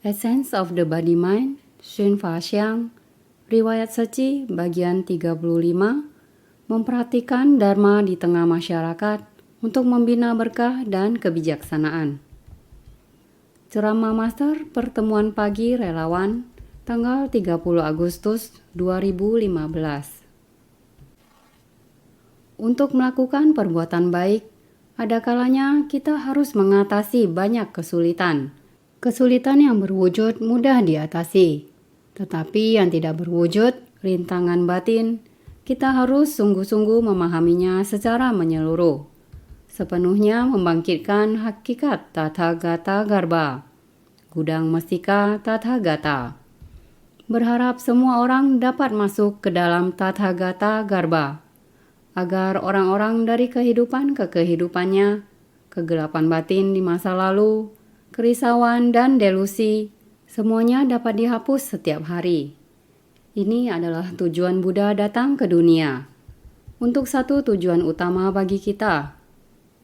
Essence of the Body Mind, Shin Fa Xiang, Riwayat Seci bagian 35, memperhatikan Dharma di tengah masyarakat untuk membina berkah dan kebijaksanaan. Ceramah Master Pertemuan Pagi Relawan, tanggal 30 Agustus 2015. Untuk melakukan perbuatan baik, ada kalanya kita harus mengatasi banyak kesulitan. Kesulitan yang berwujud mudah diatasi, tetapi yang tidak berwujud, rintangan batin, kita harus sungguh-sungguh memahaminya secara menyeluruh. Sepenuhnya membangkitkan hakikat Tathagata Garba, gudang mestika Tathagata. Berharap semua orang dapat masuk ke dalam Tathagata Garba, agar orang-orang dari kehidupan ke kehidupannya, kegelapan batin di masa lalu, kerisauan dan delusi, semuanya dapat dihapus setiap hari. Ini adalah tujuan Buddha datang ke dunia, untuk satu tujuan utama bagi kita.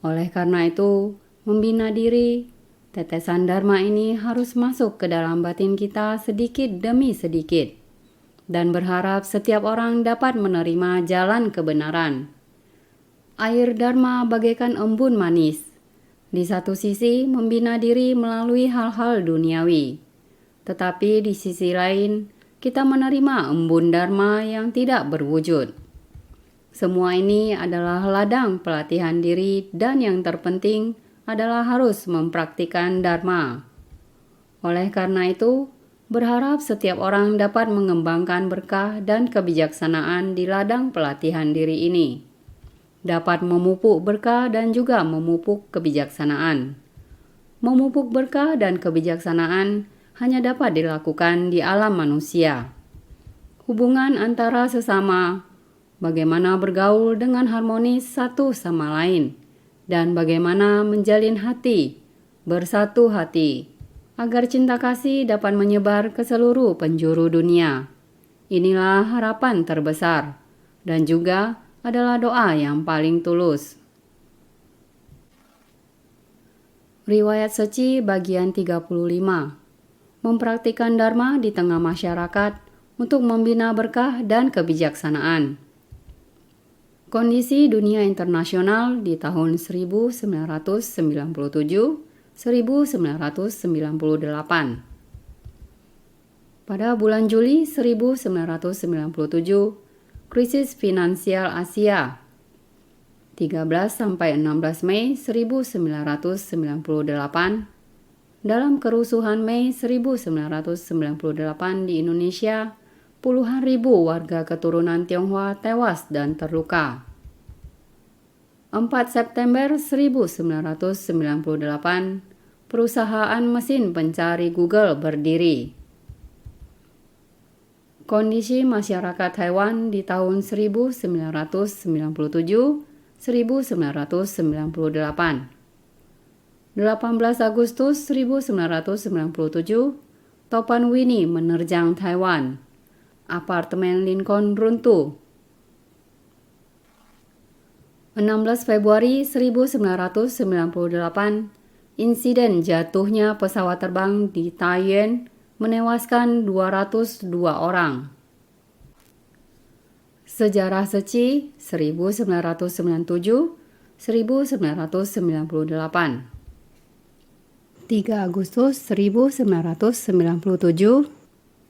Oleh karena itu, membina diri, tetesan Dharma ini harus masuk ke dalam batin kita sedikit demi sedikit, dan berharap setiap orang dapat menerima jalan kebenaran. Air Dharma bagaikan embun manis. Di satu sisi membina diri melalui hal-hal duniawi, tetapi di sisi lain kita menerima embun Dharma yang tidak berwujud. Semua ini adalah ladang pelatihan diri dan yang terpenting adalah harus mempraktikkan Dharma. Oleh karena itu, berharap setiap orang dapat mengembangkan berkah dan kebijaksanaan di ladang pelatihan diri ini. Dapat memupuk berkah dan juga memupuk kebijaksanaan. Memupuk berkah dan kebijaksanaan hanya dapat dilakukan di alam manusia. Hubungan antara sesama, bagaimana bergaul dengan harmonis satu sama lain, dan bagaimana menjalin hati, bersatu hati, agar cinta kasih dapat menyebar ke seluruh penjuru dunia. Inilah harapan terbesar, dan juga adalah doa yang paling tulus. Riwayat Seci bagian 35. Mempraktikkan Dharma di tengah masyarakat untuk membina berkah dan kebijaksanaan. Kondisi dunia internasional di tahun 1997-1998. Pada bulan Juli 1997, krisis finansial Asia. 13-16 Mei 1998, dalam kerusuhan Mei 1998 di Indonesia, puluhan ribu warga keturunan Tionghoa tewas dan terluka. 4 September 1998, perusahaan mesin pencari Google berdiri. Kondisi masyarakat Taiwan di tahun 1997-1998. 18 Agustus 1997, topan Winnie menerjang Taiwan. Apartemen Lincoln runtuh. 16 Februari 1998, insiden jatuhnya pesawat terbang di Taiyuan menewaskan 202 orang. Sejarah Seci 1997-1998. 3 Agustus 1997,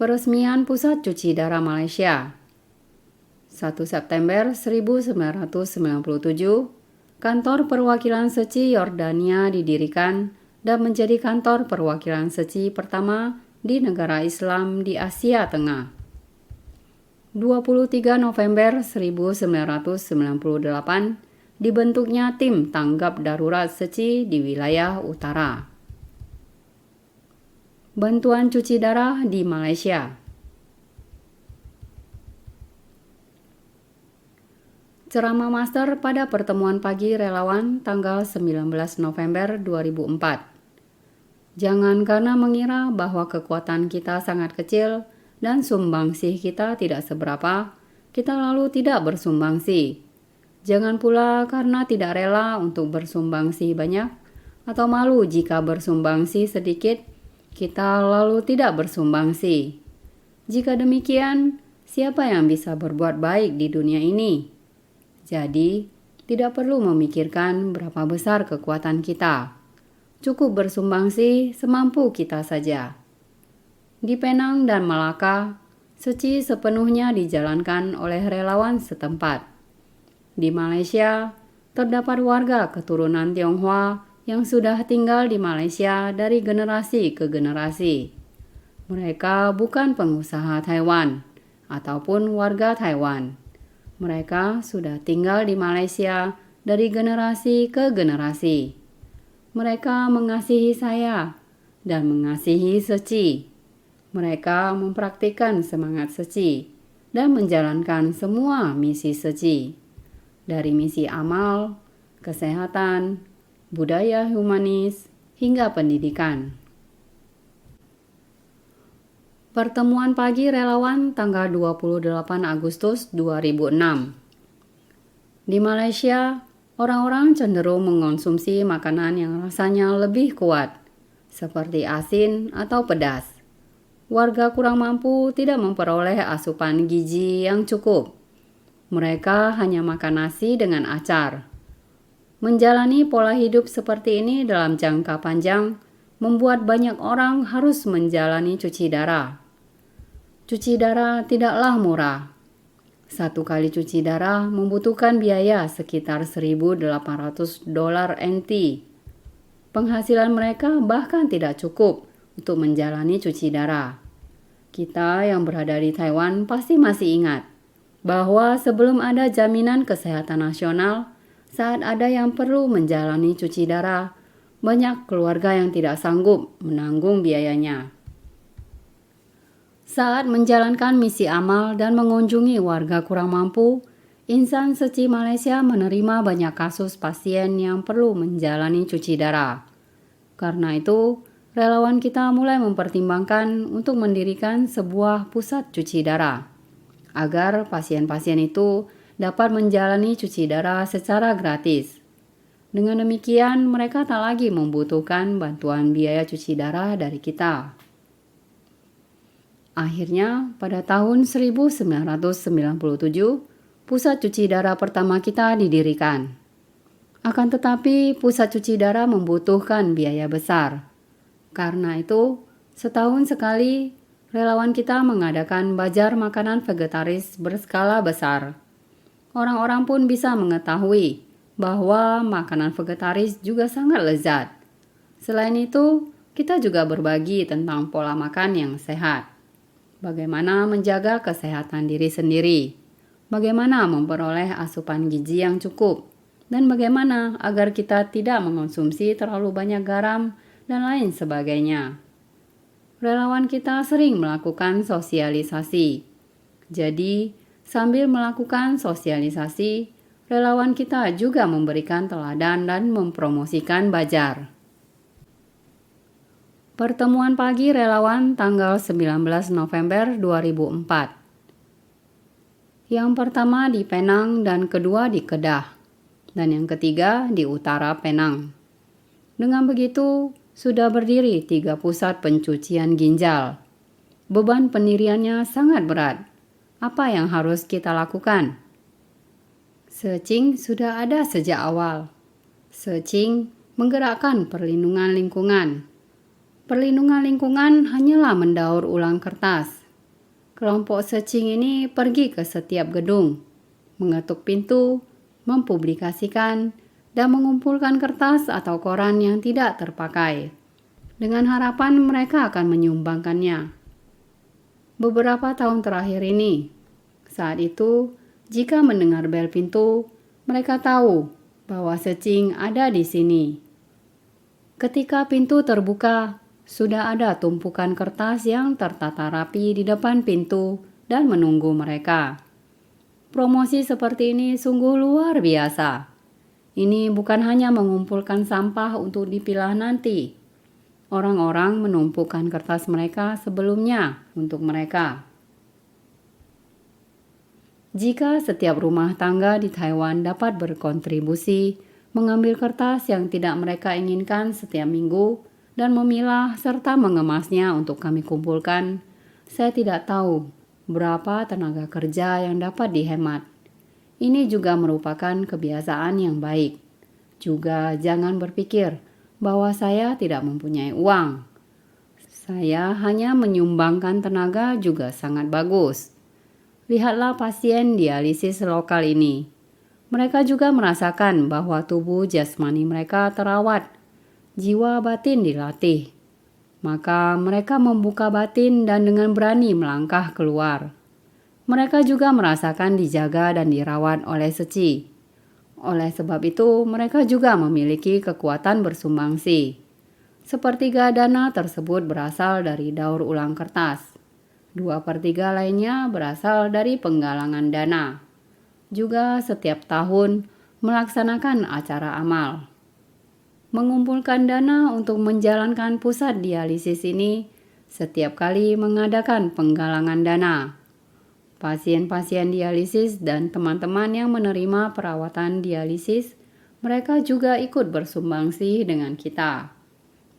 peresmian Pusat Cuci Darah Malaysia. 1 September 1997, kantor perwakilan Seci Yordania didirikan dan menjadi kantor perwakilan Seci pertama di negara Islam di Asia Tengah. 23 November 1998, dibentuknya tim tanggap darurat Seci di wilayah utara. Bantuan cuci darah di Malaysia. Ceramah Master pada pertemuan pagi relawan tanggal 19 November 2004. Jangan karena mengira bahwa kekuatan kita sangat kecil dan sumbangsih kita tidak seberapa, kita lalu tidak bersumbangsi. Jangan pula karena tidak rela untuk bersumbangsi banyak, atau malu jika bersumbangsi sedikit, kita lalu tidak bersumbangsi. Jika demikian, siapa yang bisa berbuat baik di dunia ini? Jadi, tidak perlu memikirkan berapa besar kekuatan kita. Cukup bersumbangsi semampu kita saja. Di Penang dan Malaka, suci sepenuhnya dijalankan oleh relawan setempat. Di Malaysia, terdapat warga keturunan Tionghoa yang sudah tinggal di Malaysia dari generasi ke generasi. Mereka bukan pengusaha Taiwan ataupun warga Taiwan. Mereka sudah tinggal di Malaysia dari generasi ke generasi. Mereka mengasihi saya dan mengasihi Seci. Mereka mempraktikkan semangat Seci dan menjalankan semua misi Seci. Dari misi amal, kesehatan, budaya humanis, hingga pendidikan. Pertemuan pagi relawan tanggal 28 Agustus 2006. Di Malaysia, orang-orang cenderung mengonsumsi makanan yang rasanya lebih kuat, seperti asin atau pedas. Warga kurang mampu tidak memperoleh asupan gizi yang cukup. Mereka hanya makan nasi dengan acar. Menjalani pola hidup seperti ini dalam jangka panjang membuat banyak orang harus menjalani cuci darah. Cuci darah tidaklah murah. Satu kali cuci darah membutuhkan biaya sekitar $1.800 NT. Penghasilan mereka bahkan tidak cukup untuk menjalani cuci darah. Kita yang berada di Taiwan pasti masih ingat bahwa sebelum ada jaminan kesehatan nasional, saat ada yang perlu menjalani cuci darah, banyak keluarga yang tidak sanggup menanggung biayanya. Saat menjalankan misi amal dan mengunjungi warga kurang mampu, Insan Seci Malaysia menerima banyak kasus pasien yang perlu menjalani cuci darah. Karena itu, relawan kita mulai mempertimbangkan untuk mendirikan sebuah pusat cuci darah, agar pasien-pasien itu dapat menjalani cuci darah secara gratis. Dengan demikian, mereka tak lagi membutuhkan bantuan biaya cuci darah dari kita. Akhirnya, pada tahun 1997, pusat cuci darah pertama kita didirikan. Akan tetapi, pusat cuci darah membutuhkan biaya besar. Karena itu, setahun sekali, relawan kita mengadakan bazar makanan vegetaris berskala besar. Orang-orang pun bisa mengetahui bahwa makanan vegetaris juga sangat lezat. Selain itu, kita juga berbagi tentang pola makan yang sehat. Bagaimana menjaga kesehatan diri sendiri, bagaimana memperoleh asupan gizi yang cukup, dan bagaimana agar kita tidak mengonsumsi terlalu banyak garam dan lain sebagainya. Relawan kita sering melakukan sosialisasi. Jadi, sambil melakukan sosialisasi, relawan kita juga memberikan teladan dan mempromosikan bazar. Pertemuan pagi relawan tanggal 19 November 2004. Yang pertama di Penang dan kedua di Kedah, dan yang ketiga di utara Penang. Dengan begitu, sudah berdiri 3 pusat pencucian ginjal. Beban pendiriannya sangat berat. Apa yang harus kita lakukan? Secing sudah ada sejak awal. Secing menggerakkan perlindungan lingkungan. Perlindungan lingkungan hanyalah mendaur ulang kertas. Kelompok Secing ini pergi ke setiap gedung, mengetuk pintu, mempublikasikan, dan mengumpulkan kertas atau koran yang tidak terpakai. Dengan harapan mereka akan menyumbangkannya. Beberapa tahun terakhir ini, saat itu, jika mendengar bel pintu, mereka tahu bahwa Secing ada di sini. Ketika pintu terbuka, sudah ada tumpukan kertas yang tertata rapi di depan pintu dan menunggu mereka. Promosi seperti ini sungguh luar biasa. Ini bukan hanya mengumpulkan sampah untuk dipilah nanti. Orang-orang menumpukan kertas mereka sebelumnya untuk mereka. Jika setiap rumah tangga di Taiwan dapat berkontribusi mengambil kertas yang tidak mereka inginkan setiap minggu, dan memilah serta mengemasnya untuk kami kumpulkan, saya tidak tahu berapa tenaga kerja yang dapat dihemat. Ini juga merupakan kebiasaan yang baik. Juga jangan berpikir bahwa saya tidak mempunyai uang. Saya hanya menyumbangkan tenaga juga sangat bagus. Lihatlah pasien dialisis lokal ini. Mereka juga merasakan bahwa tubuh jasmani mereka terawat, jiwa batin dilatih. Maka mereka membuka batin dan dengan berani melangkah keluar. Mereka juga merasakan dijaga dan dirawat oleh Seci. Oleh sebab itu, mereka juga memiliki kekuatan bersumbangsi. Sepertiga dana tersebut berasal dari daur ulang kertas. 2/3 lainnya berasal dari penggalangan dana. Juga setiap tahun melaksanakan acara amal. Mengumpulkan dana untuk menjalankan pusat dialisis ini setiap kali mengadakan penggalangan dana. Pasien-pasien dialisis dan teman-teman yang menerima perawatan dialisis, mereka juga ikut bersumbangsi dengan kita.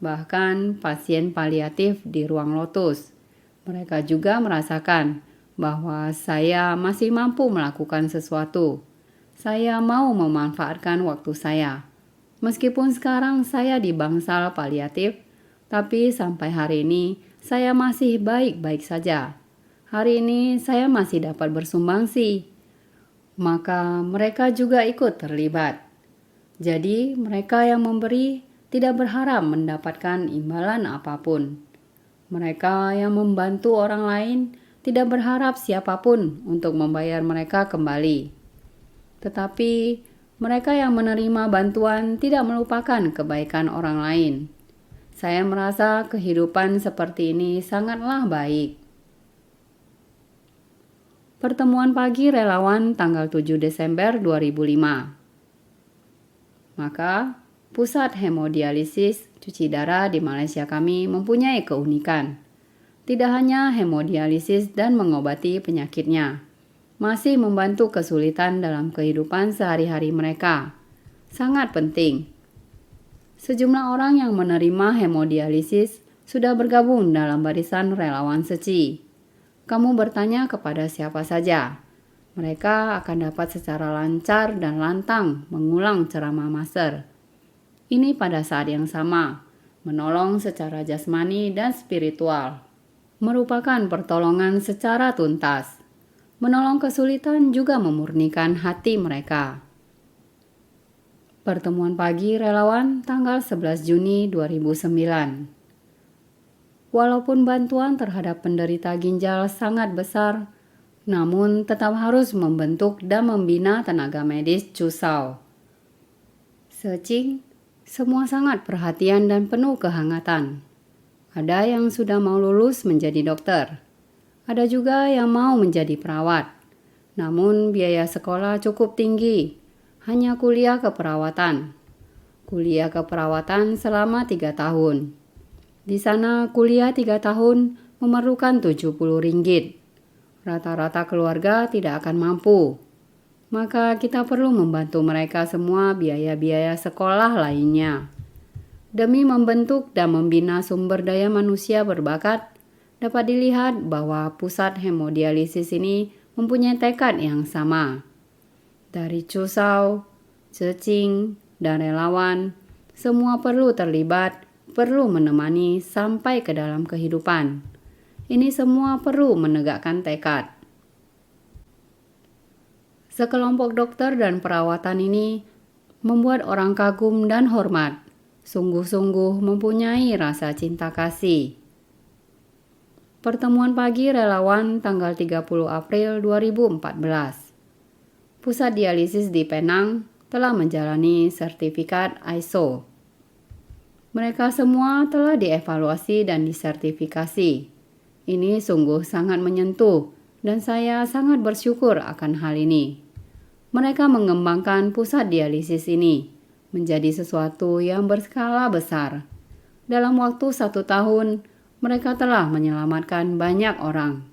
Bahkan pasien paliatif di ruang Lotus, mereka juga merasakan bahwa saya masih mampu melakukan sesuatu. Saya mau memanfaatkan waktu saya. Meskipun sekarang saya di bangsal paliatif, tapi sampai hari ini saya masih baik-baik saja. Hari ini saya masih dapat bersumbangsi. Maka mereka juga ikut terlibat. Jadi mereka yang memberi tidak berharap mendapatkan imbalan apapun. Mereka yang membantu orang lain tidak berharap siapapun untuk membayar mereka kembali. Tetapi mereka yang menerima bantuan tidak melupakan kebaikan orang lain. Saya merasa kehidupan seperti ini sangatlah baik. Pertemuan pagi relawan tanggal 7 Desember 2005. Maka, pusat hemodialisis cuci darah di Malaysia kami mempunyai keunikan. Tidak hanya hemodialisis dan mengobati penyakitnya, masih membantu kesulitan dalam kehidupan sehari-hari mereka. Sangat penting. Sejumlah orang yang menerima hemodialisis sudah bergabung dalam barisan relawan Seci. Kamu bertanya kepada siapa saja. Mereka akan dapat secara lancar dan lantang mengulang ceramah master. Ini pada saat yang sama, menolong secara jasmani dan spiritual. Merupakan pertolongan secara tuntas. Menolong kesulitan juga memurnikan hati mereka. Pertemuan pagi relawan tanggal 11 Juni 2009. Walaupun bantuan terhadap penderita ginjal sangat besar, namun tetap harus membentuk dan membina tenaga medis Cusau. Secing, semua sangat perhatian dan penuh kehangatan. Ada yang sudah mau lulus menjadi dokter. Ada juga yang mau menjadi perawat. Namun biaya sekolah cukup tinggi. Hanya kuliah keperawatan. Kuliah keperawatan selama 3 tahun. Di sana kuliah 3 tahun memerlukan 70 ringgit. Rata-rata keluarga tidak akan mampu. Maka kita perlu membantu mereka semua biaya-biaya sekolah lainnya. Demi membentuk dan membina sumber daya manusia berbakat, dapat dilihat bahwa pusat hemodialisis ini mempunyai tekad yang sama. Dari Cusau, Cecing, dan relawan, semua perlu terlibat, perlu menemani sampai ke dalam kehidupan. Ini semua perlu menegakkan tekad. Sekelompok dokter dan perawatan ini membuat orang kagum dan hormat, sungguh-sungguh mempunyai rasa cinta kasih. Pertemuan pagi relawan tanggal 30 April 2014. Pusat dialisis di Penang telah menjalani sertifikat ISO. Mereka semua telah dievaluasi dan disertifikasi. Ini sungguh sangat menyentuh dan saya sangat bersyukur akan hal ini. Mereka mengembangkan pusat dialisis ini menjadi sesuatu yang berskala besar. Dalam waktu 1 tahun, mereka telah menyelamatkan banyak orang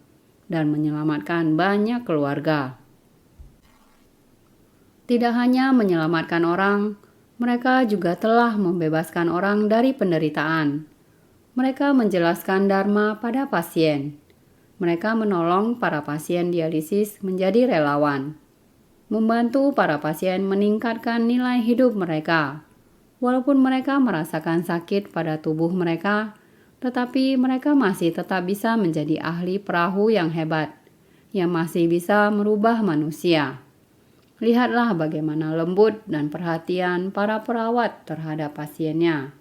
dan menyelamatkan banyak keluarga. Tidak hanya menyelamatkan orang, mereka juga telah membebaskan orang dari penderitaan Mereka menjelaskan Dharma pada pasien. Mereka menolong para pasien dialisis menjadi relawan, membantu para pasien meningkatkan nilai hidup mereka. Walaupun mereka merasakan sakit pada tubuh mereka, tetapi mereka masih tetap bisa menjadi ahli perahu yang hebat, yang masih bisa merubah manusia. Lihatlah bagaimana lembut dan perhatian para perawat terhadap pasiennya.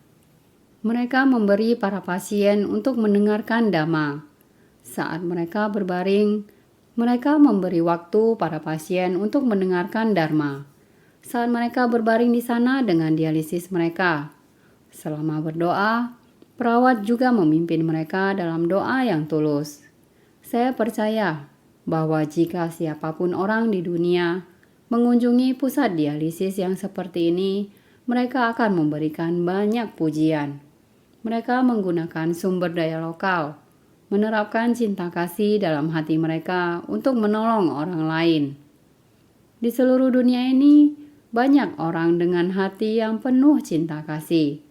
Mereka memberi para pasien untuk mendengarkan Dhamma. Saat mereka berbaring, mereka memberi waktu para pasien untuk mendengarkan Dharma. Saat mereka berbaring di sana dengan dialisis mereka. Selama berdoa, perawat juga memimpin mereka dalam doa yang tulus. Saya percaya bahwa jika siapapun orang di dunia mengunjungi pusat dialisis yang seperti ini, mereka akan memberikan banyak pujian. Mereka menggunakan sumber daya lokal, menerapkan cinta kasih dalam hati mereka untuk menolong orang lain. Di seluruh dunia ini, banyak orang dengan hati yang penuh cinta kasih.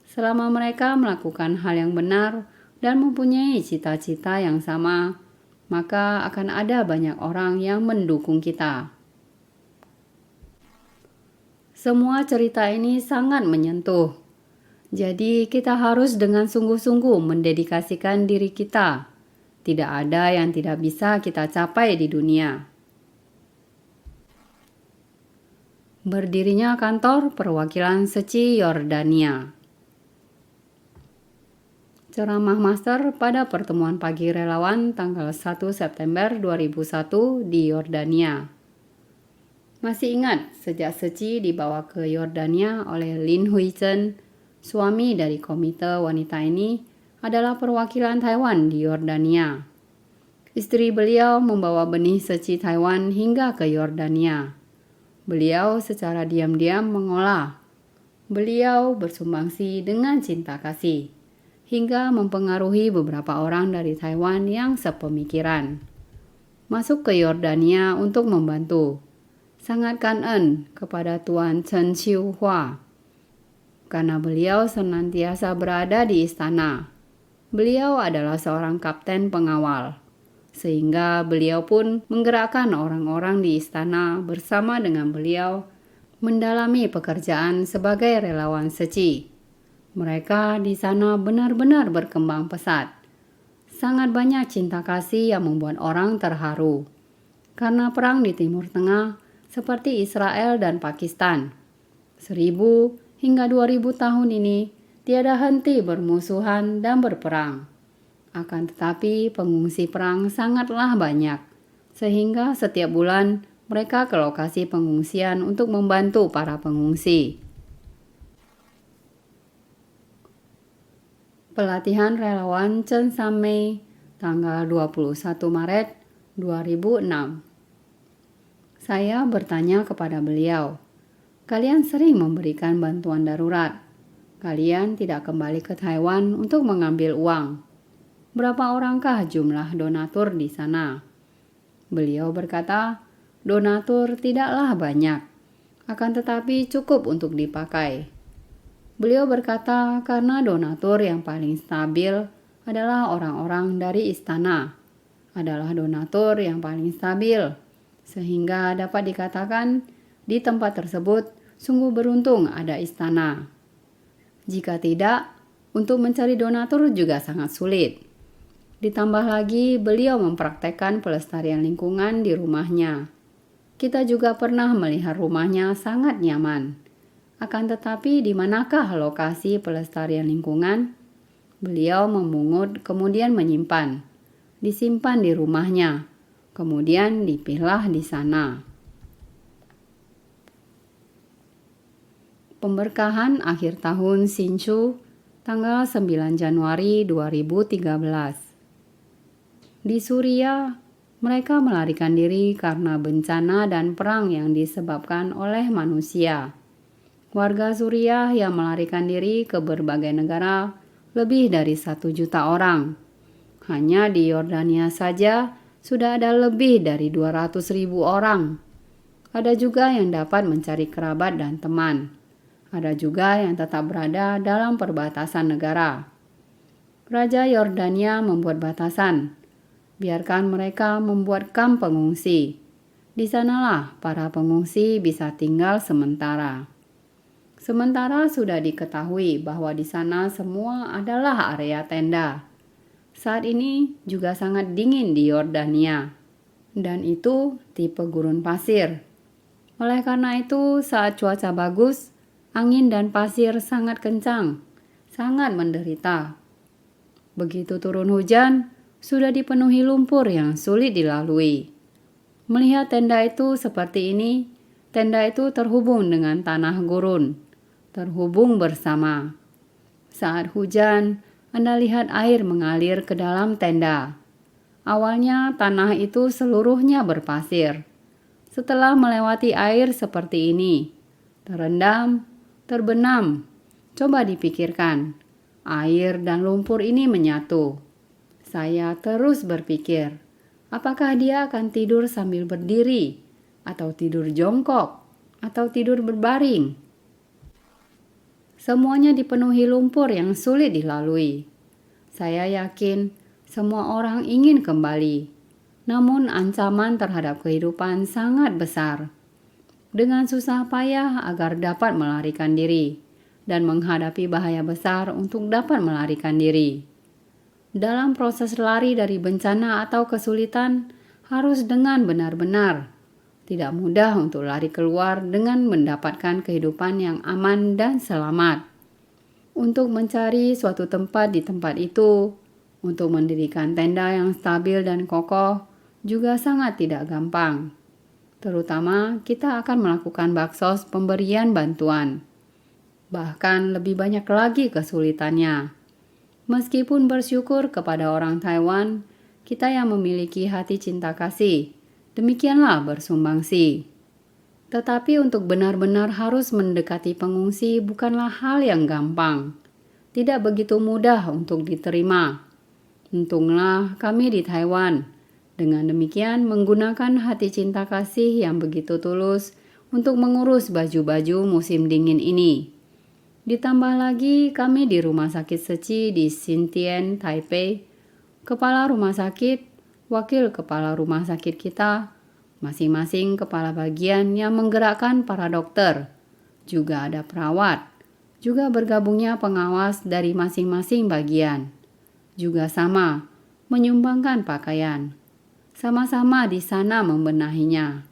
Selama mereka melakukan hal yang benar dan mempunyai cita-cita yang sama, maka akan ada banyak orang yang mendukung kita. Semua cerita ini sangat menyentuh. Jadi kita harus dengan sungguh-sungguh mendedikasikan diri kita. Tidak ada yang tidak bisa kita capai di dunia. Berdirinya kantor perwakilan Seci Yordania. Ceramah Master pada pertemuan pagi relawan tanggal 1 September 2001 di Yordania. Masih ingat sejak Seci dibawa ke Yordania oleh Lin Huichen, suami dari komite wanita ini adalah perwakilan Taiwan di Yordania. Istri beliau membawa benih Seci Taiwan hingga ke Yordania. Beliau secara diam-diam mengolah. Beliau bersumbangsi dengan cinta kasih, hingga mempengaruhi beberapa orang dari Taiwan yang sepemikiran. Masuk ke Yordania untuk membantu. Sangat kangen kepada Tuan Chen Chiu Hua, karena beliau senantiasa berada di istana. Beliau adalah seorang kapten pengawal, sehingga beliau pun menggerakkan orang-orang di istana bersama dengan beliau mendalami pekerjaan sebagai relawan Seci. Mereka di sana benar-benar berkembang pesat. Sangat banyak cinta kasih yang membuat orang terharu. Karena perang di Timur Tengah seperti Israel dan Pakistan, 1000 hingga 2000 tahun ini tiada henti bermusuhan dan berperang. Akan tetapi pengungsi perang sangatlah banyak, sehingga setiap bulan mereka ke lokasi pengungsian untuk membantu para pengungsi. Pelatihan relawan Chen Sammei tanggal 21 Maret 2006. Saya bertanya kepada beliau, kalian sering memberikan bantuan darurat. Kalian tidak kembali ke Taiwan untuk mengambil uang. Berapa orangkah jumlah donatur di sana? Beliau berkata, donatur tidaklah banyak, akan tetapi cukup untuk dipakai. Beliau berkata karena donatur yang paling stabil adalah orang-orang dari istana, adalah donatur yang paling stabil, sehingga dapat dikatakan di tempat tersebut sungguh beruntung ada istana. Jika tidak, untuk mencari donatur juga sangat sulit. Ditambah lagi beliau mempraktekkan pelestarian lingkungan di rumahnya. Kita juga pernah melihat rumahnya sangat nyaman. Akan tetapi di manakah lokasi pelestarian lingkungan? Beliau memungut kemudian menyimpan. Disimpan di rumahnya, kemudian dipilah di sana. Pemberkahan akhir tahun Hsinchu tanggal 9 Januari 2013. Di Suriah, mereka melarikan diri karena bencana dan perang yang disebabkan oleh manusia. Warga Suriah yang melarikan diri ke berbagai negara lebih dari 1 juta orang. Hanya di Yordania saja sudah ada lebih dari 200.000 orang. Ada juga yang dapat mencari kerabat dan teman. Ada juga yang tetap berada dalam perbatasan negara. Raja Yordania membuat batasan. Biarkan mereka membuat kamp pengungsi. Di sanalah para pengungsi bisa tinggal sementara. Sementara sudah diketahui bahwa di sana semua adalah area tenda. Saat ini juga sangat dingin di Yordania, dan itu tipe gurun pasir. Oleh karena itu, saat cuaca bagus, angin dan pasir sangat kencang, sangat menderita. Begitu turun hujan, sudah dipenuhi lumpur yang sulit dilalui. Melihat tenda itu seperti ini, tenda itu terhubung dengan tanah gurun, terhubung bersama. Saat hujan, Anda lihat air mengalir ke dalam tenda. Awalnya tanah itu seluruhnya berpasir. Setelah melewati air seperti ini, terendam, terbenam. Coba dipikirkan, air dan lumpur ini menyatu. Saya terus berpikir, apakah dia akan tidur sambil berdiri, atau tidur jongkok, atau tidur berbaring? Semuanya dipenuhi lumpur yang sulit dilalui. Saya yakin semua orang ingin kembali, namun ancaman terhadap kehidupan sangat besar. Dengan susah payah agar dapat melarikan diri dan menghadapi bahaya besar untuk dapat melarikan diri. Dalam proses lari dari bencana atau kesulitan harus dengan benar-benar. Tidak mudah untuk lari keluar dengan mendapatkan kehidupan yang aman dan selamat. Untuk mencari suatu tempat di tempat itu, untuk mendirikan tenda yang stabil dan kokoh, juga sangat tidak gampang. Terutama kita akan melakukan baksos pemberian bantuan. Bahkan lebih banyak lagi kesulitannya. Meskipun bersyukur kepada orang Taiwan, kita yang memiliki hati cinta kasih, demikianlah bersumbangsi. Tetapi untuk benar-benar harus mendekati pengungsi bukanlah hal yang gampang. Tidak begitu mudah untuk diterima. Untunglah kami di Taiwan, dengan demikian menggunakan hati cinta kasih yang begitu tulus untuk mengurus baju-baju musim dingin ini. Ditambah lagi kami di Rumah Sakit Seci di Xintian, Taipei, kepala rumah sakit, wakil kepala rumah sakit kita, masing-masing kepala bagian yang menggerakkan para dokter, juga ada perawat, juga bergabungnya pengawas dari masing-masing bagian, juga sama menyumbangkan pakaian, sama-sama di sana membenahinya.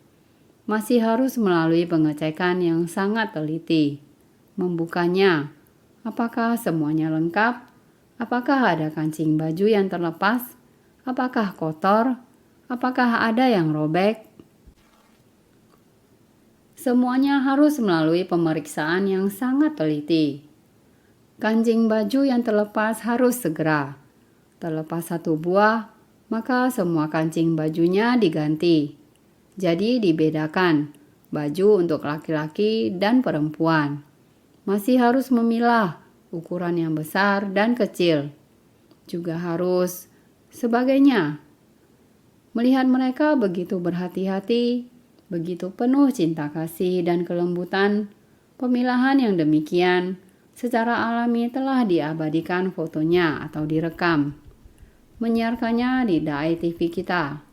Masih harus melalui pengecekan yang sangat teliti, membukanya, apakah semuanya lengkap, apakah ada kancing baju yang terlepas, apakah kotor, apakah ada yang robek. Semuanya harus melalui pemeriksaan yang sangat teliti. Kancing baju yang terlepas harus segera. Terlepas satu buah, maka semua kancing bajunya diganti. Jadi dibedakan, baju untuk laki-laki dan perempuan. Masih harus memilah ukuran yang besar dan kecil. Juga harus sebagainya. Melihat mereka begitu berhati-hati, begitu penuh cinta kasih dan kelembutan, pemilahan yang demikian secara alami telah diabadikan fotonya atau direkam. Menyiarkannya di Dai TV kita.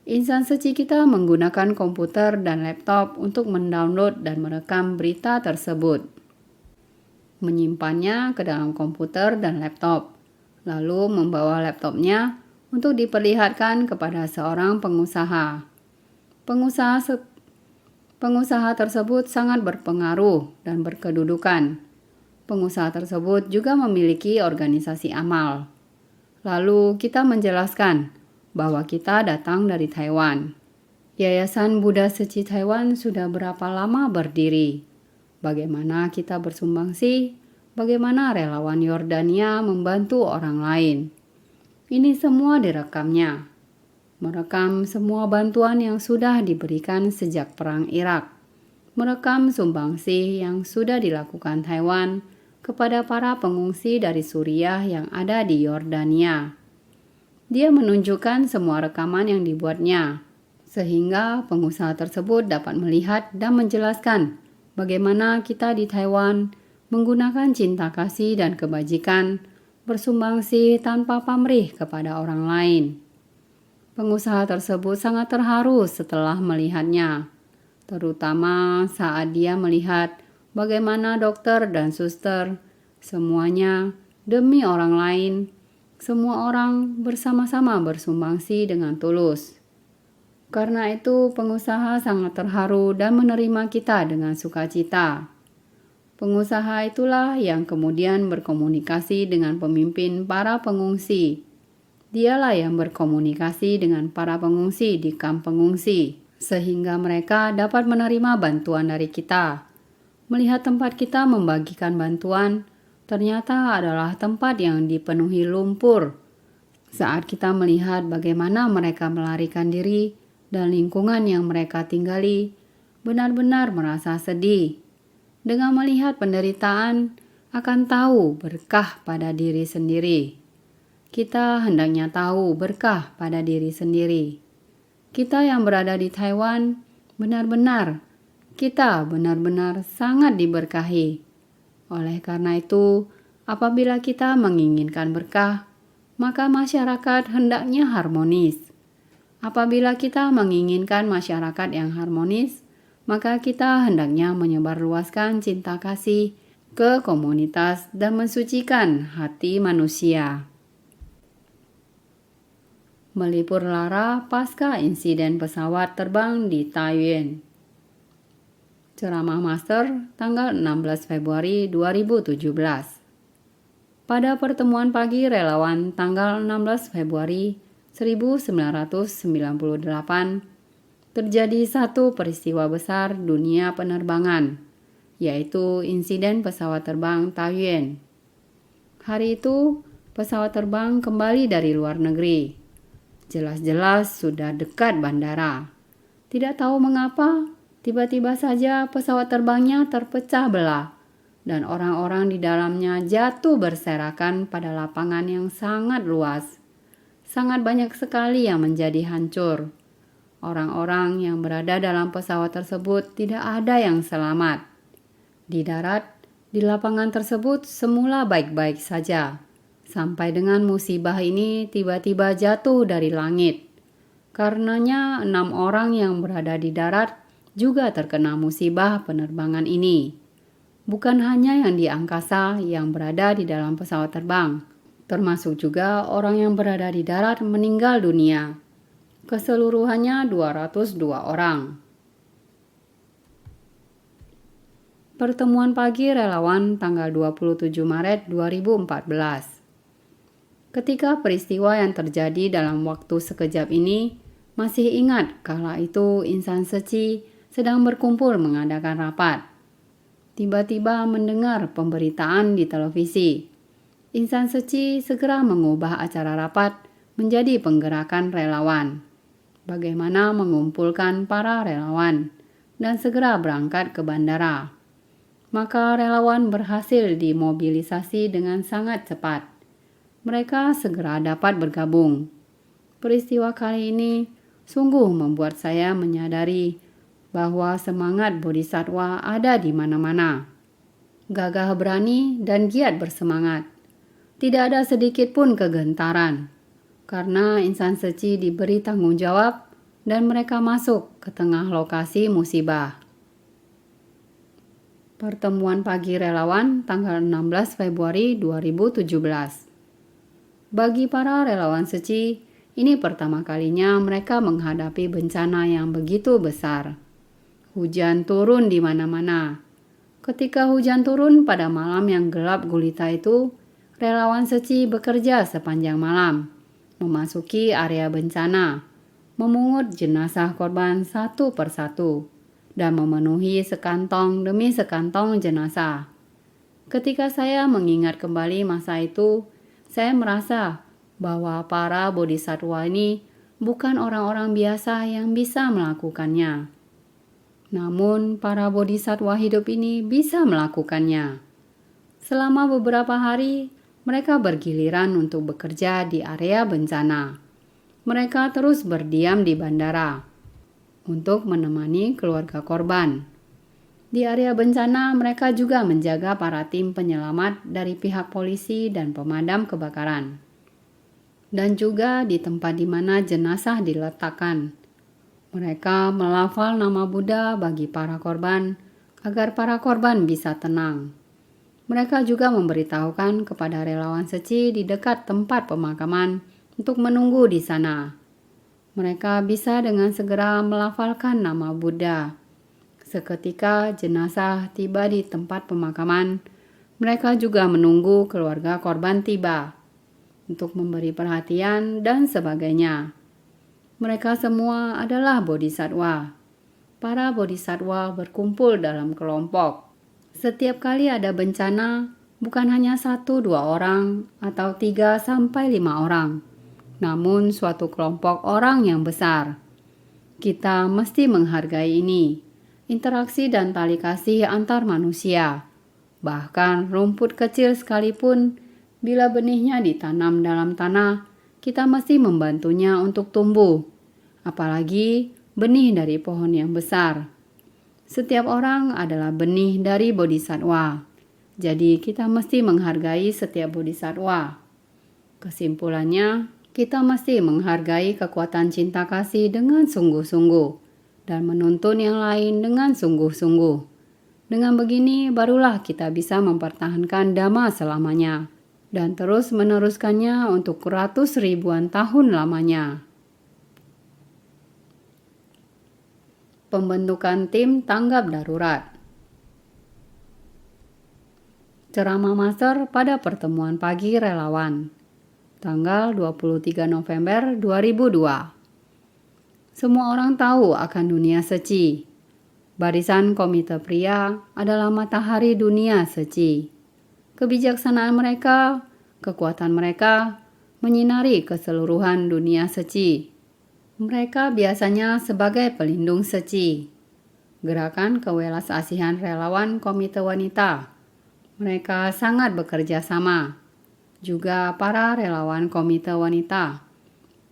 Insan Seci kita menggunakan komputer dan laptop untuk mendownload dan merekam berita tersebut. Menyimpannya ke dalam komputer dan laptop, lalu membawa laptopnya untuk diperlihatkan kepada seorang pengusaha. Pengusaha tersebut sangat berpengaruh dan berkedudukan. Pengusaha tersebut juga memiliki organisasi amal. Lalu kita menjelaskan bahwa kita datang dari Taiwan. Yayasan Buddha Seci Taiwan sudah berapa lama berdiri? Bagaimana kita bersumbangsi? Bagaimana relawan Yordania membantu orang lain? Ini semua direkamnya. Merekam semua bantuan yang sudah diberikan sejak Perang Irak. Merekam sumbangsi yang sudah dilakukan Taiwan kepada para pengungsi dari Suriah yang ada di Yordania. Dia menunjukkan semua rekaman yang dibuatnya, sehingga pengusaha tersebut dapat melihat dan menjelaskan bagaimana kita di Taiwan menggunakan cinta kasih dan kebajikan bersumbangsi tanpa pamrih kepada orang lain. Pengusaha tersebut sangat terharu setelah melihatnya, terutama saat dia melihat bagaimana dokter dan suster semuanya demi orang lain, semua orang bersama-sama bersumbangsi dengan tulus. Karena itu pengusaha sangat terharu dan menerima kita dengan sukacita. Pengusaha itulah yang kemudian berkomunikasi dengan pemimpin para pengungsi. Dialah yang berkomunikasi dengan para pengungsi di kamp pengungsi, sehingga mereka dapat menerima bantuan dari kita. Melihat tempat kita membagikan bantuan, ternyata adalah tempat yang dipenuhi lumpur. Saat kita melihat bagaimana mereka melarikan diri dan lingkungan yang mereka tinggali, benar-benar merasa sedih. Dengan melihat penderitaan, akan tahu berkah pada diri sendiri. Kita hendaknya tahu berkah pada diri sendiri. Kita yang berada di Taiwan, kita benar-benar sangat diberkahi. Oleh karena itu, apabila kita menginginkan berkah, maka masyarakat hendaknya harmonis. Apabila kita menginginkan masyarakat yang harmonis, maka kita hendaknya menyebarluaskan cinta kasih ke komunitas dan mensucikan hati manusia. Melipur lara pasca insiden pesawat terbang di Taiyuan. Ceramah Master tanggal 16 Februari 2017. Pada pertemuan pagi relawan tanggal 16 Februari 1998, terjadi satu peristiwa besar dunia penerbangan, yaitu insiden pesawat terbang Taiyuan. Hari itu, pesawat terbang kembali dari luar negeri. Jelas-jelas sudah dekat bandara. Tidak tahu mengapa, tiba-tiba saja pesawat terbangnya terpecah belah dan orang-orang di dalamnya jatuh berserakan pada lapangan yang sangat luas. Sangat banyak sekali yang menjadi hancur. Orang-orang yang berada dalam pesawat tersebut tidak ada yang selamat. Di darat, di lapangan tersebut semula baik-baik saja. Sampai dengan musibah ini tiba-tiba jatuh dari langit. Karenanya 6 orang yang berada di darat juga terkena musibah penerbangan ini. Bukan hanya yang di angkasa yang berada di dalam pesawat terbang, termasuk juga orang yang berada di darat meninggal dunia. Keseluruhannya 202 orang. Pertemuan pagi relawan tanggal 27 Maret 2014. Ketika peristiwa yang terjadi dalam waktu sekejap ini, masih ingat kala itu insan suci sedang berkumpul mengadakan rapat. Tiba-tiba mendengar pemberitaan di televisi. Insan suci segera mengubah acara rapat menjadi penggerakan relawan. Bagaimana mengumpulkan para relawan dan segera berangkat ke bandara. Maka relawan berhasil dimobilisasi dengan sangat cepat. Mereka segera dapat bergabung. Peristiwa kali ini sungguh membuat saya menyadari bahwa semangat bodhisatwa ada di mana-mana. Gagah berani dan giat bersemangat. Tidak ada sedikit pun kegentaran, karena insan suci diberi tanggung jawab dan mereka masuk ke tengah lokasi musibah. Pertemuan pagi relawan tanggal 16 Februari 2017. Bagi para relawan suci, ini pertama kalinya mereka menghadapi bencana yang begitu besar. Hujan turun di mana-mana. Ketika hujan turun pada malam yang gelap gulita itu, relawan suci bekerja sepanjang malam, memasuki area bencana, memungut jenazah korban satu persatu, dan memenuhi sekantong demi sekantong jenazah. Ketika saya mengingat kembali masa itu, saya merasa bahwa para bodhisatwa ini bukan orang-orang biasa yang bisa melakukannya. Namun, para bodhisatwa hidup ini bisa melakukannya. Selama beberapa hari, mereka bergiliran untuk bekerja di area bencana. Mereka terus berdiam di bandara untuk menemani keluarga korban. Di area bencana, mereka juga menjaga para tim penyelamat dari pihak polisi dan pemadam kebakaran. Dan juga di tempat di mana jenazah diletakkan. Mereka melafal nama Buddha bagi para korban agar para korban bisa tenang. Mereka juga memberitahukan kepada relawan suci di dekat tempat pemakaman untuk menunggu di sana. Mereka bisa dengan segera melafalkan nama Buddha. Seketika jenazah tiba di tempat pemakaman, mereka juga menunggu keluarga korban tiba untuk memberi perhatian dan sebagainya. Mereka semua adalah bodhisatwa. Para bodhisatwa berkumpul dalam kelompok. Setiap kali ada bencana, bukan hanya 1-2 orang atau 3-5 orang, namun suatu kelompok orang yang besar. Kita mesti menghargai ini. Interaksi dan tali kasih antar manusia. Bahkan rumput kecil sekalipun, bila benihnya ditanam dalam tanah, kita mesti membantunya untuk tumbuh. Apalagi benih dari pohon yang besar. Setiap orang adalah benih dari bodhisatwa. Jadi kita mesti menghargai setiap bodhisatwa. Kesimpulannya, kita mesti menghargai kekuatan cinta kasih dengan sungguh-sungguh dan menuntun yang lain dengan sungguh-sungguh. Dengan begini barulah kita bisa mempertahankan Dhamma selamanya dan terus meneruskannya untuk ratus ribuan tahun lamanya. Pembentukan tim tanggap darurat. Ceramah Master pada pertemuan pagi relawan, tanggal 23 November 2002. Semua orang tahu akan dunia suci. Barisan Komite Pria adalah matahari dunia suci. Kebijaksanaan mereka, kekuatan mereka, menyinari keseluruhan dunia suci. Mereka biasanya sebagai pelindung suci. Gerakan kewelasasihan relawan Komite Wanita. Mereka sangat bekerja sama. Juga para relawan Komite Wanita.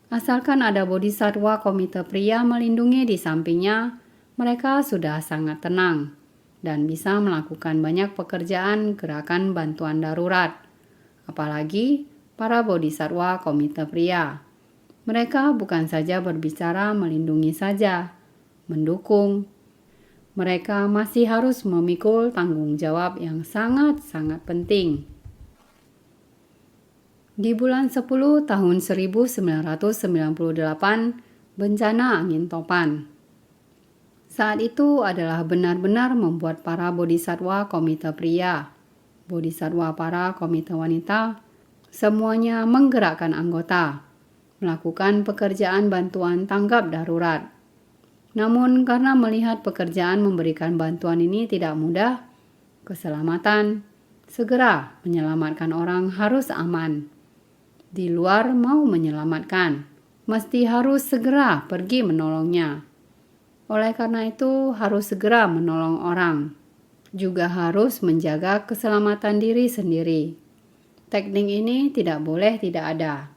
Asalkan ada bodhisatwa Komite Pria melindungi di sampingnya, mereka sudah sangat tenang dan bisa melakukan banyak pekerjaan gerakan bantuan darurat. Apalagi para bodhisatwa Komite Pria. Mereka bukan saja berbicara melindungi saja, mendukung. Mereka masih harus memikul tanggung jawab yang sangat-sangat penting. Di bulan 10 tahun 1998, bencana angin topan. Saat itu adalah benar-benar membuat para bodhisatwa Komite Pria, bodhisatwa para Komite Wanita, semuanya menggerakkan anggota, melakukan pekerjaan bantuan tanggap darurat. Namun karena melihat pekerjaan memberikan bantuan ini tidak mudah, keselamatan, segera menyelamatkan orang harus aman. Di luar mau menyelamatkan, mesti harus segera pergi menolongnya. Oleh karena itu harus segera menolong orang. Juga harus menjaga keselamatan diri sendiri. Teknik ini tidak boleh tidak ada.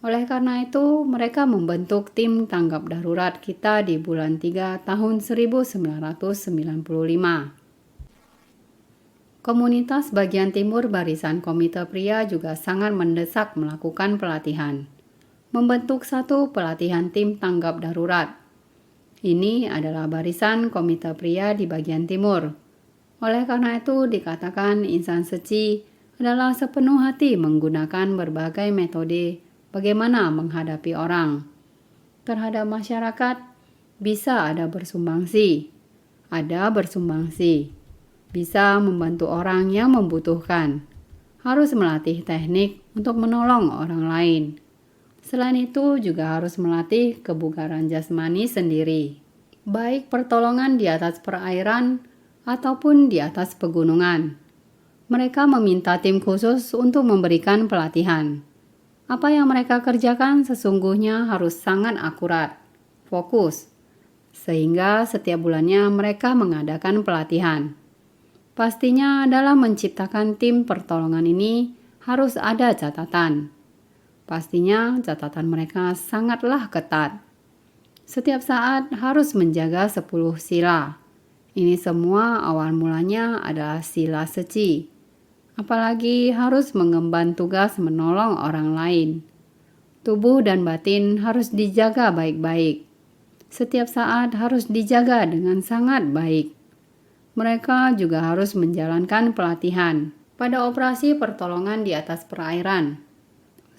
Oleh karena itu, mereka membentuk tim tanggap darurat kita di bulan 3 tahun 1995. Komunitas bagian timur Barisan Komite Pria juga sangat mendesak melakukan pelatihan. Membentuk satu pelatihan tim tanggap darurat. Ini adalah Barisan Komite Pria di bagian timur. Oleh karena itu dikatakan insan suci adalah sepenuh hati menggunakan berbagai metode bagaimana menghadapi orang. Terhadap masyarakat, bisa ada bersumbangsi. Bisa membantu orang yang membutuhkan. Harus melatih teknik untuk menolong orang lain. Selain itu juga harus melatih kebugaran jasmani sendiri. Baik pertolongan di atas perairan ataupun di atas pegunungan. Mereka meminta tim khusus untuk memberikan pelatihan. Apa yang mereka kerjakan sesungguhnya harus sangat akurat, fokus, sehingga setiap bulannya mereka mengadakan pelatihan. Pastinya dalam menciptakan tim pertolongan ini harus ada catatan. Pastinya catatan mereka sangatlah ketat. Setiap saat harus menjaga 10 sila, Ini semua awal mulanya adalah sila seci. Apalagi harus mengemban tugas menolong orang lain. Tubuh dan batin harus dijaga baik-baik. Setiap saat harus dijaga dengan sangat baik. Mereka juga harus menjalankan pelatihan pada operasi pertolongan di atas perairan.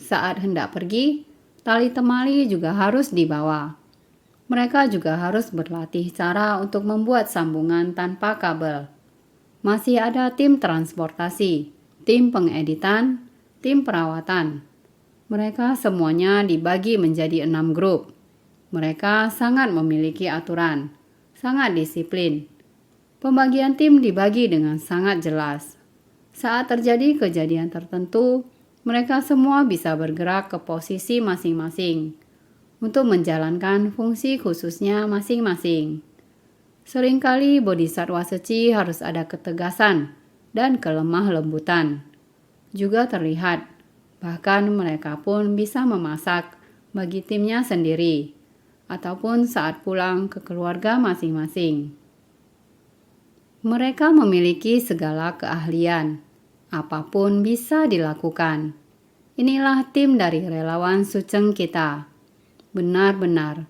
Saat hendak pergi, tali temali juga harus dibawa. Mereka juga harus berlatih cara untuk membuat sambungan tanpa kabel. Masih ada tim transportasi, tim pengeditan, tim perawatan. Mereka semuanya dibagi menjadi 6 grup. Mereka sangat memiliki aturan, sangat disiplin. Pembagian tim dibagi dengan sangat jelas. Saat terjadi kejadian tertentu, mereka semua bisa bergerak ke posisi masing-masing untuk menjalankan fungsi khususnya masing-masing. Seringkali bodhisattva seci harus ada ketegasan dan kelemah lembutan. Juga terlihat, bahkan mereka pun bisa memasak bagi timnya sendiri, ataupun saat pulang ke keluarga masing-masing. Mereka memiliki segala keahlian, apapun bisa dilakukan. Inilah tim dari relawan Suceng kita. Benar-benar,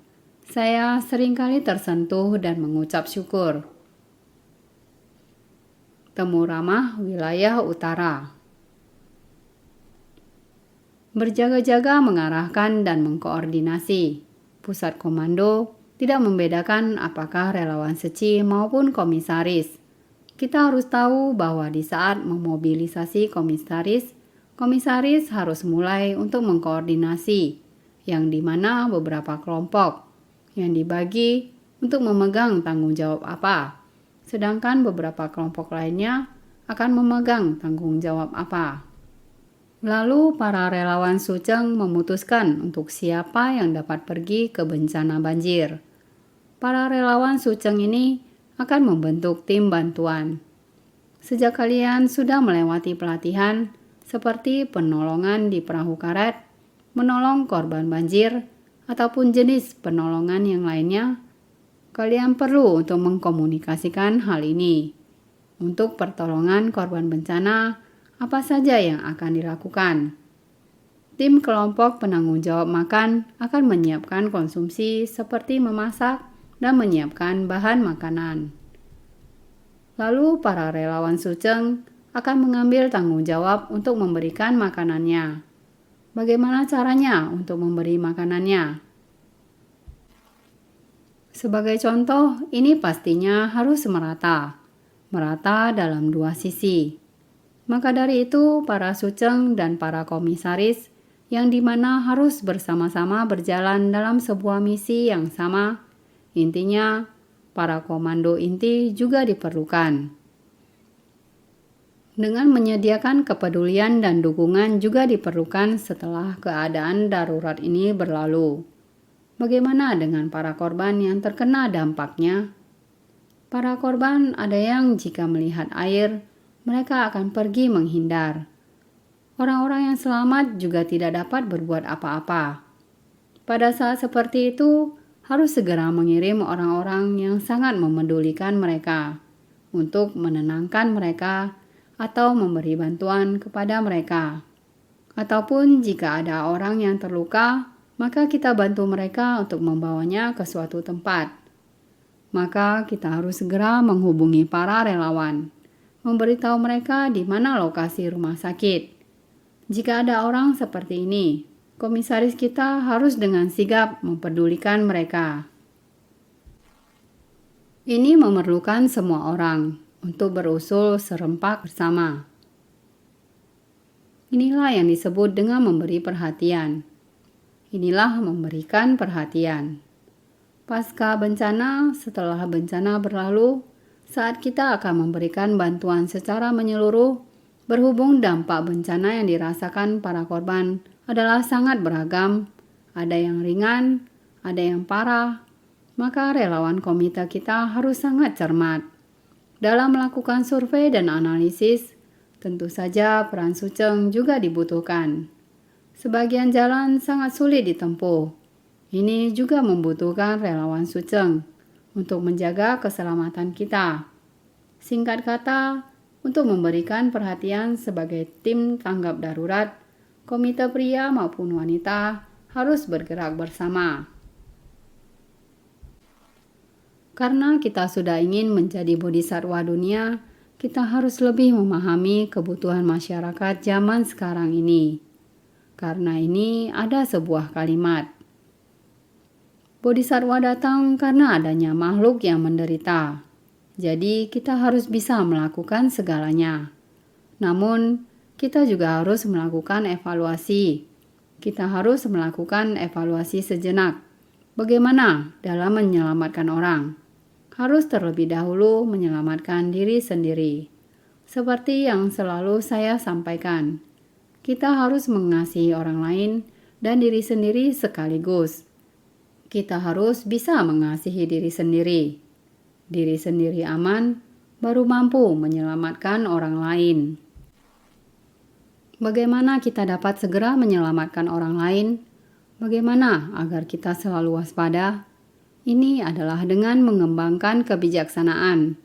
saya seringkali tersentuh dan mengucap syukur. Temu Ramah Wilayah Utara. Berjaga-jaga mengarahkan dan mengkoordinasi. Pusat komando tidak membedakan apakah relawan seci maupun komisaris. Kita harus tahu bahwa di saat memobilisasi komisaris harus mulai untuk mengkoordinasi, yang dimana beberapa kelompok yang dibagi untuk memegang tanggung jawab apa, sedangkan beberapa kelompok lainnya akan memegang tanggung jawab apa. Lalu para relawan Suceng memutuskan untuk siapa yang dapat pergi ke bencana banjir. Para relawan Suceng ini akan membentuk tim bantuan. Sejak kalian sudah melewati pelatihan seperti penolongan di perahu karet, menolong korban banjir, ataupun jenis penolongan yang lainnya, kalian perlu untuk mengkomunikasikan hal ini. Untuk pertolongan korban bencana, apa saja yang akan dilakukan? Tim kelompok penanggung jawab makan akan menyiapkan konsumsi seperti memasak dan menyiapkan bahan makanan. Lalu para relawan Suceng akan mengambil tanggung jawab untuk memberikan makanannya. Bagaimana caranya untuk memberi makanannya? Sebagai contoh, ini pastinya harus merata dalam dua sisi. Maka dari itu, para Suceng dan para komisaris yang dimana harus bersama-sama berjalan dalam sebuah misi yang sama, intinya para komando inti juga diperlukan. Dengan menyediakan kepedulian dan dukungan juga diperlukan setelah keadaan darurat ini berlalu. Bagaimana dengan para korban yang terkena dampaknya? Para korban ada yang jika melihat air, mereka akan pergi menghindar. Orang-orang yang selamat juga tidak dapat berbuat apa-apa. Pada saat seperti itu, harus segera mengirim orang-orang yang sangat memedulikan mereka untuk menenangkan mereka atau memberi bantuan kepada mereka. Ataupun jika ada orang yang terluka, maka kita bantu mereka untuk membawanya ke suatu tempat. Maka kita harus segera menghubungi para relawan, memberitahu mereka di mana lokasi rumah sakit. Jika ada orang seperti ini, komisaris kita harus dengan sigap mempedulikan mereka. Ini memerlukan semua orang untuk berusul serempak bersama. Inilah yang disebut dengan memberi perhatian. Inilah memberikan perhatian. Pasca bencana, setelah bencana berlalu, saat kita akan memberikan bantuan secara menyeluruh, berhubung dampak bencana yang dirasakan para korban adalah sangat beragam, ada yang ringan, ada yang parah, maka relawan komite kita harus sangat cermat. Dalam melakukan survei dan analisis, tentu saja peran Suceng juga dibutuhkan. Sebagian jalan sangat sulit ditempuh. Ini juga membutuhkan relawan Suceng untuk menjaga keselamatan kita. Singkat kata, untuk memberikan perhatian sebagai tim tanggap darurat, komite pria maupun wanita harus bergerak bersama. Karena kita sudah ingin menjadi bodhisatwa dunia, kita harus lebih memahami kebutuhan masyarakat zaman sekarang ini. Karena ini ada sebuah kalimat. Bodhisatwa datang karena adanya makhluk yang menderita. Jadi kita harus bisa melakukan segalanya. Namun, kita juga harus melakukan evaluasi. Kita harus melakukan evaluasi sejenak. Bagaimana dalam menyelamatkan orang? Harus terlebih dahulu menyelamatkan diri sendiri. Seperti yang selalu saya sampaikan, kita harus mengasihi orang lain dan diri sendiri sekaligus. Kita harus bisa mengasihi diri sendiri. Diri sendiri aman, baru mampu menyelamatkan orang lain. Bagaimana kita dapat segera menyelamatkan orang lain? Bagaimana agar kita selalu waspada? Ini adalah dengan mengembangkan kebijaksanaan.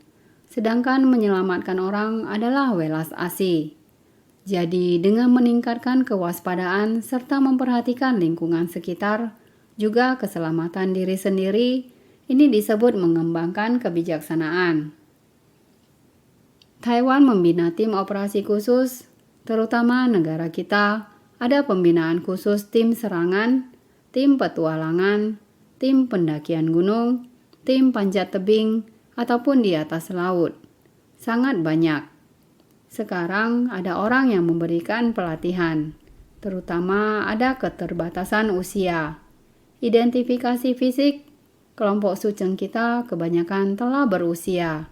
Sedangkan menyelamatkan orang adalah welas asih. Jadi dengan meningkatkan kewaspadaan serta memperhatikan lingkungan sekitar, juga keselamatan diri sendiri, ini disebut mengembangkan kebijaksanaan. Taiwan membina tim operasi khusus, terutama negara kita, ada pembinaan khusus tim serangan, tim petualangan, tim pendakian gunung, tim panjat tebing, ataupun di atas laut. Sangat banyak. Sekarang ada orang yang memberikan pelatihan, terutama ada keterbatasan usia. Identifikasi fisik, kelompok suceng kita kebanyakan telah berusia.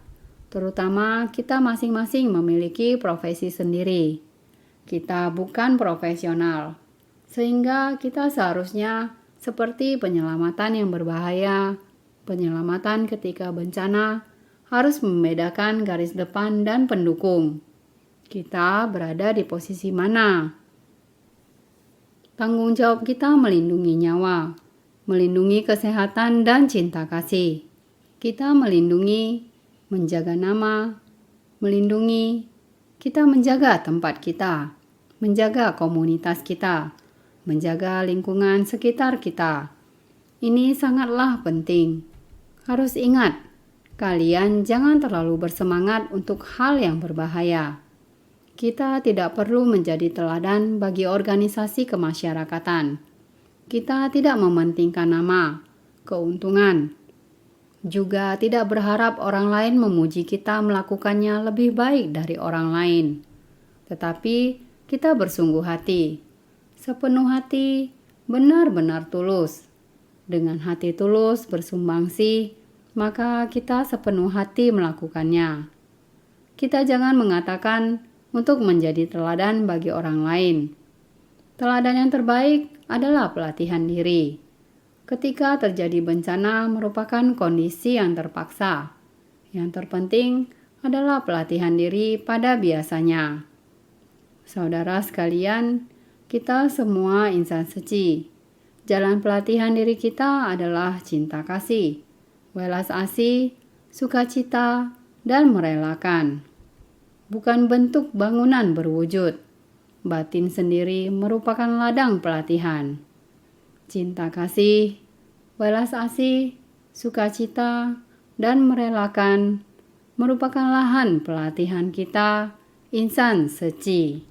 Terutama kita masing-masing memiliki profesi sendiri. Kita bukan profesional, sehingga kita seharusnya seperti penyelamatan yang berbahaya, penyelamatan ketika bencana, harus membedakan garis depan dan pendukung. Kita berada di posisi mana? Tanggung jawab kita melindungi nyawa, melindungi kesehatan dan cinta kasih. Kita melindungi, menjaga nama, melindungi, kita menjaga tempat kita, menjaga komunitas kita, menjaga lingkungan sekitar kita. Ini sangatlah penting. Harus ingat, kalian jangan terlalu bersemangat untuk hal yang berbahaya. Kita tidak perlu menjadi teladan bagi organisasi kemasyarakatan. Kita tidak mementingkan nama, keuntungan. Juga tidak berharap orang lain memuji kita melakukannya lebih baik dari orang lain. Tetapi kita bersungguh hati, sepenuh hati, benar-benar tulus. Dengan hati tulus bersumbangsi, maka kita sepenuh hati melakukannya. Kita jangan mengatakan untuk menjadi teladan bagi orang lain. Teladan yang terbaik adalah pelatihan diri. Ketika terjadi bencana merupakan kondisi yang terpaksa. Yang terpenting adalah pelatihan diri pada biasanya. Saudara sekalian, kita semua insan suci. Jalan pelatihan diri kita adalah cinta kasih, welas asih, sukacita, dan merelakan. Bukan bentuk bangunan berwujud. Batin sendiri merupakan ladang pelatihan. Cinta kasih, welas asih, sukacita, dan merelakan merupakan lahan pelatihan kita, insan suci.